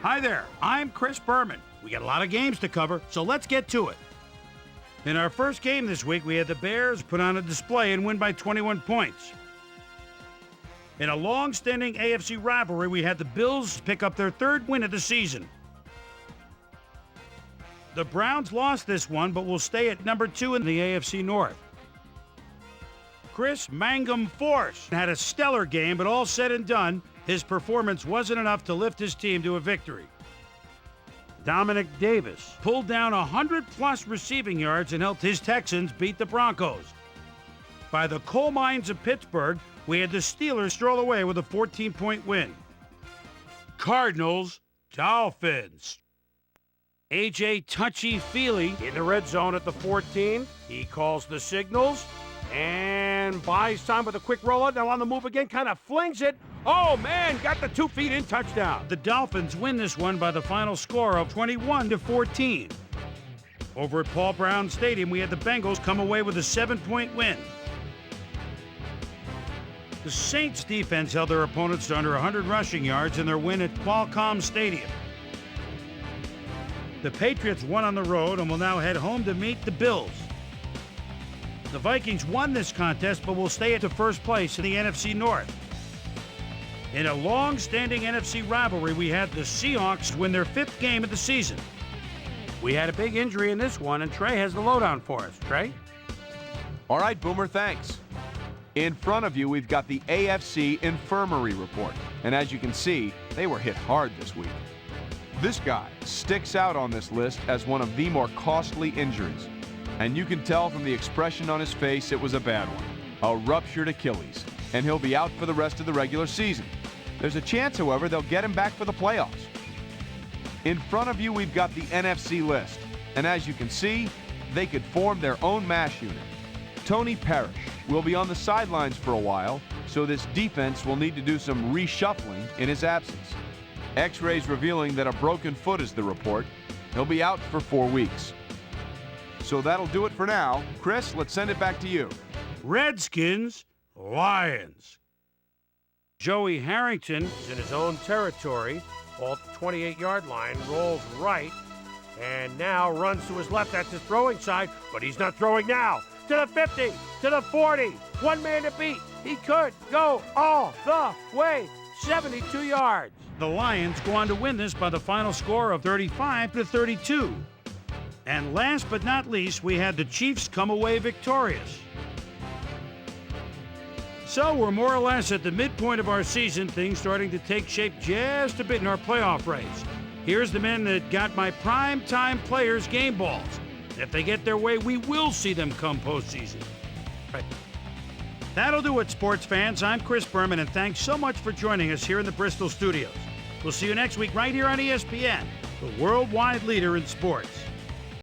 Hi there, I'm Chris Berman. We got a lot of games to cover, so let's get to it. In our first game this week, we had the Bears put on a display and win by 21 points. In a long-standing AFC rivalry, we had the Bills pick up their third win of the season. The Browns lost this one, but will stay at number 2 in the AFC North. Chris Mangum Force had a stellar game, but all said and done, his performance wasn't enough to lift his team to a victory. Dominic Davis pulled down 100-plus receiving yards and helped his Texans beat the Broncos. By the coal mines of Pittsburgh, we had the Steelers stroll away with a 14-point win. Cardinals, Dolphins. A.J. Touchy-Feely in the red zone at the 14. He calls the signals and buys time with a quick rollout. Now on the move again, kind of flings it. Oh, man, got the 2 feet in, touchdown. The Dolphins win this one by the final score of 21-14. Over at Paul Brown Stadium, we had the Bengals come away with a 7-point win. The Saints defense held their opponents to under 100 rushing yards in their win at Qualcomm Stadium. The Patriots won on the road and will now head home to meet the Bills. The Vikings won this contest but will stay at the first place in the NFC North. In a long-standing NFC rivalry, we had the Seahawks win their 5th game of the season. We had a big injury in this one, and Trey has the lowdown for us. Trey? All right, Boomer, thanks. In front of you, we've got the AFC Infirmary Report. And as you can see, they were hit hard this week. This guy sticks out on this list as one of the more costly injuries. And you can tell from the expression on his face it was a bad one. A ruptured Achilles. And he'll be out for the rest of the regular season. There's a chance, however, they'll get him back for the playoffs. In front of you, we've got the NFC list. And as you can see, they could form their own MASH unit. Tony Parrish will be on the sidelines for a while, so this defense will need to do some reshuffling in his absence. X-rays revealing that a broken foot is the report. He'll be out for 4 weeks. So that'll do it for now. Chris, let's send it back to you. Redskins, Lions. Joey Harrington is in his own territory, off the 28-yard line, rolls right, and now runs to his left. That's his throwing side, but he's not throwing now. To the 50, to the 40, one man to beat. He could go all the way, 72 yards. The Lions go on to win this by the final score of 35-32. And last but not least, we had the Chiefs come away victorious. So we're more or less at the midpoint of our season, things starting to take shape just a bit in our playoff race. Here's the men that got my prime-time players game balls. If they get their way, we will see them come postseason. Right. That'll do it, sports fans. I'm Chris Berman, and thanks so much for joining us here in the Bristol studios. We'll see you next week right here on ESPN, the worldwide leader in sports.